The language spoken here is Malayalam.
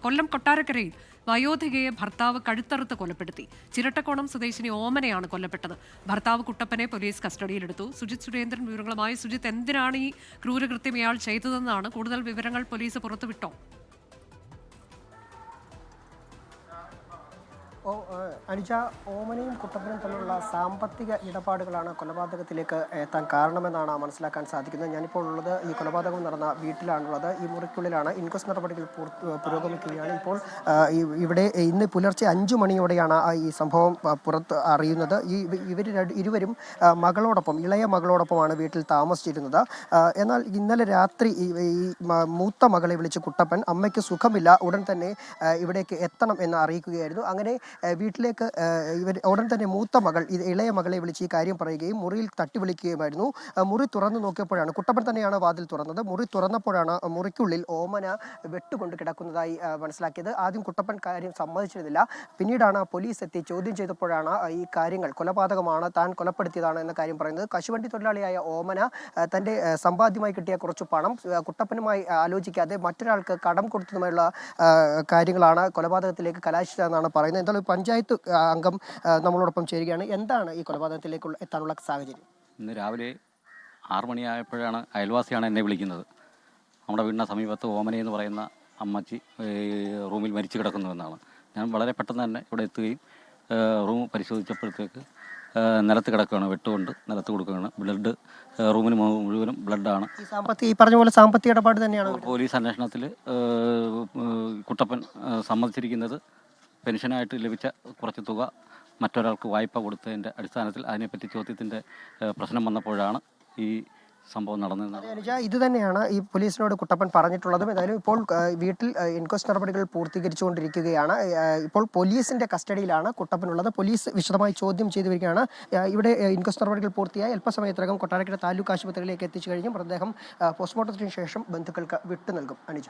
കൊല്ലം കൊട്ടാരക്കരയിൽ വയോധികയെ ഭർത്താവ് കഴുത്തറുത്ത് കൊലപ്പെടുത്തി. ചിരട്ടക്കോണം സ്വദേശിനി ഓമനയാണ് കൊല്ലപ്പെട്ടത്. ഭർത്താവ് കുട്ടപ്പനെ പോലീസ് കസ്റ്റഡിയിലെടുത്തു. സുജിത് സുരേന്ദ്രൻ വിവരങ്ങളുമായി. സുജിത്, എന്തിനാണ് ഈ ക്രൂരകൃത്യം ഇയാൾ ചെയ്തതെന്നാണ് കൂടുതൽ വിവരങ്ങൾ പോലീസ് പുറത്തുവിട്ടോ? അനുജ, ഓമനയും കുട്ടപ്പനും തമ്മിലുള്ള സാമ്പത്തിക ഇടപാടുകളാണ് കൊലപാതകത്തിലേക്ക് എത്താൻ കാരണമെന്നാണ് മനസ്സിലാക്കാൻ സാധിക്കുന്നത്. ഞാനിപ്പോൾ ഉള്ളത് ഈ കൊലപാതകം നടന്ന വീട്ടിലാണുള്ളത്. ഈ മുറിക്കുള്ളിലാണ്. ഇൻക്വസ്റ്റ് നടപടികൾ പുരോഗമിക്കുകയാണ്. ഇപ്പോൾ ഇവിടെ ഇന്ന് പുലർച്ചെ 5 മണിയോടെയാണ് ഈ സംഭവം പുറത്ത് അറിയുന്നത്. ഇരുവരും മകളോടൊപ്പം, ഇളയ മകളോടൊപ്പമാണ് വീട്ടിൽ താമസിച്ചിരുന്നത്. എന്നാൽ ഇന്നലെ രാത്രി ഈ മൂത്ത മകളെ വിളിച്ച് കുട്ടപ്പൻ അമ്മയ്ക്ക് സുഖമില്ല, ഉടൻ തന്നെ ഇവിടേക്ക് എത്തണം എന്ന് അറിയിക്കുകയായിരുന്നു. അങ്ങനെ വീട്ടിലേക്ക് ഉടൻ തന്നെ മൂത്ത മകൾ ഇളയ മകളെ വിളിച്ച് ഈ കാര്യം പറയുകയും മുറിയിൽ തട്ടി വിളിക്കുകയുമായിരുന്നു. മുറി തുറന്നു നോക്കിയപ്പോഴാണ്, കുട്ടപ്പൻ തന്നെയാണ് വാതിൽ തുറന്നത്. മുറി തുറന്നപ്പോഴാണ് മുറിക്കുള്ളിൽ ഓമന വെട്ടുകൊണ്ട് കിടക്കുന്നതായി മനസ്സിലാക്കിയത്. ആദ്യം കുട്ടപ്പൻ കാര്യം സമ്മതിച്ചിരുന്നില്ല. പിന്നീടാണ് പോലീസ് എത്തി ചോദ്യം ചെയ്തപ്പോഴാണ് ഈ കാര്യങ്ങൾ, കൊലപാതകമാണ്, താൻ കൊലപ്പെടുത്തിയതാണ് എന്ന കാര്യം പറയുന്നത്. കശുവണ്ടി തൊഴിലാളിയായ ഓമന തൻ്റെ സമ്പാദ്യമായി കിട്ടിയ കുറച്ച് പണം കുട്ടപ്പനുമായി ആലോചിക്കാതെ മറ്റൊരാൾക്ക് കടം കൊടുത്തതുമായുള്ള കാര്യങ്ങളാണ് കൊലപാതകത്തിലേക്ക് കലാശിച്ചതെന്നാണ് പറയുന്നത്. എന്തായാലും പഞ്ചായത്ത് അംഗം നമ്മളോടൊപ്പം ചേരുകയാണ്. എന്താണ് ഈ കൊലപാതകത്തിലേക്ക് എത്താനുള്ള സാഹചര്യം? ഇന്ന് രാവിലെ 6 മണിയായപ്പോഴാണ് അയൽവാസിയാണ് എന്നെ വിളിക്കുന്നത്. നമ്മുടെ വീടിന് സമീപത്ത് ഓമന എന്ന് പറയുന്ന അമ്മച്ചി റൂമിൽ മരിച്ചു കിടക്കുന്നുവെന്നാണ്. ഞാൻ വളരെ പെട്ടെന്ന് തന്നെ ഇവിടെ എത്തുകയും റൂം പരിശോധിച്ചപ്പോഴത്തേക്ക് നിലത്ത് കിടക്കുകയാണ്, വെട്ടുകൊണ്ട് നിലത്ത് കൊടുക്കുകയാണ്. ബ്ലഡ് റൂമിന് മുഴുവനും ബ്ലഡാണ്. ഈ പറഞ്ഞ പോലെ സാമ്പത്തിക ഇടപാട് തന്നെയാണ്. പോലീസ് അന്വേഷണത്തിൽ കുട്ടപ്പൻ സമ്മതിച്ചിരിക്കുന്നത് പെൻഷനായിട്ട് ലഭിച്ച കുറച്ച് തുക മറ്റൊരാൾക്ക് വായ്പ കൊടുത്തതിൻ്റെ അടിസ്ഥാനത്തിൽ അതിനെപ്പറ്റി ചോദ്യത്തിൻ്റെ പ്രശ്നം വന്നപ്പോഴാണ് ഈ സംഭവം നടന്നത്. ഇത് തന്നെയാണ് ഈ പോലീസിനോട് കുട്ടപ്പൻ പറഞ്ഞിട്ടുള്ളതും. ഏതായാലും ഇപ്പോൾ വീട്ടിൽ ഇൻക്വസ്റ്റ് നടപടികൾ പൂർത്തീകരിച്ചുകൊണ്ടിരിക്കുകയാണ്. ഇപ്പോൾ പോലീസിന്റെ കസ്റ്റഡിയിലാണ് കുട്ടപ്പനുള്ളത്. പോലീസ് വിശദമായി ചോദ്യം ചെയ്തു വരികയാണ്. ഇവിടെ ഇൻക്വസ്റ്റ് നടപടികൾ പൂർത്തിയായി അല്പസമയത്തിനകം കൊട്ടാരക്കര താലൂക്ക് ആശുപത്രിയിലേക്ക് എത്തിച്ചു കഴിഞ്ഞും മൃതദേഹം പോസ്റ്റ്മോർട്ടത്തിന് ശേഷം ബന്ധുക്കൾക്ക് വിട്ടു നൽകും. അനുജ.